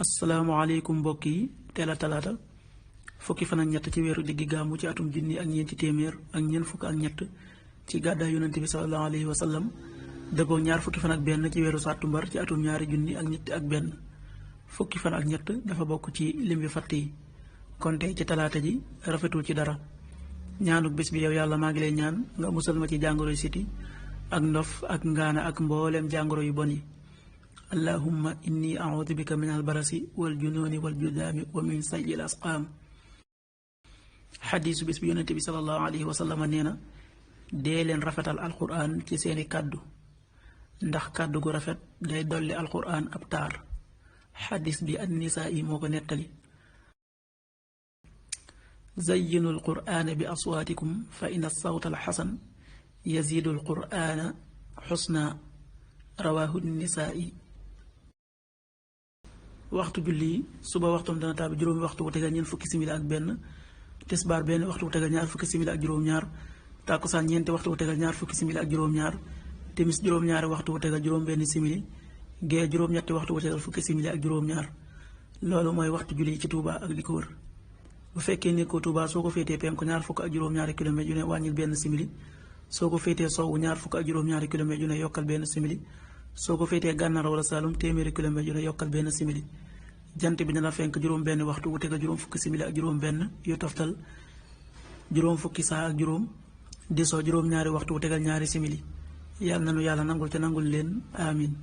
asalaamaaleykum mbokk yi teel a talaata fukki fan ak ñett ci weeru diggi gàmmu ci atum junni ak ñeenti téeméer ak ñeent fukk ak ñett ci gàddaay yonente bi sallallahu alayhi wa sallam dëppoo ñaar fukki fan ak benn ci weeru sàttumbar ci atum ñaari junni ak ñetti ak benn fukki fan ak ñett dafa bokk ci lim bi fatt yi kon tey ci talaata ji rafetul ci dara ñaanuk bés bi yow yàlla maa ngi lay ñaan nga musal ma ci jàngoro siti ak ndof ak ngaana ak mbooleem jàngoro yu bon yi allahumma inni a'udhu bika min albarasi wal junooni wal judaami wa min sayyi al asqaam xadiisu bis bi yonente bi sallallahu alayhi wa sallam nee na dee leen rafetal alquran ci seeni kàddu ndax kàddu gu rafet day dolli alquran ab taar xadiis bi an-nisaa yi moo ko nettali zayyinu alqur'ana bi aswaatikum fa inna sawta alxasan yaziidu alqur'ana xusna rawaahu an-nisaa yi waxtu julli suba waxtum dana tàbbi juróomi waxtu wu tegal ñeent fukki simili ak benn tisbaar benn waxtu wu tegal ñaar fukki simili ak juróom-ñaar tàkkusaan ñeenti waxtu wu tegal ñaar fukki simili ak juróom-ñaar timis juróom-ñaari waxtu wu tegal juróom-benn simili gee juróom-ñetti waxtu wu tegal fukki simili ak juróom-ñaar loolu mooy waxtu julli ci Touba ak li ko wër bu fekkee nekkoo Touba soo ko féetee penku ñaar fukk ak juróom-ñaari kilomètre yu ne wàññil benn simili soo ko féetee sowwu ñaar fukk ak juróom-ñaari kilomètre yu ne yokkal benn simili soo ko féetee gànnaar wala Saalum téeméeri kilomètre yu ne yokkal benn simili jant bi dana fenk juróom benn waxtu wu tegal juróom fukki simili ak juróom benn yu toftal juróom fukki saa ak juróom di soo juróom ñaari waxtu wu tegal ñaari simili yàlla nanu yàlla nangul te nangul leen amin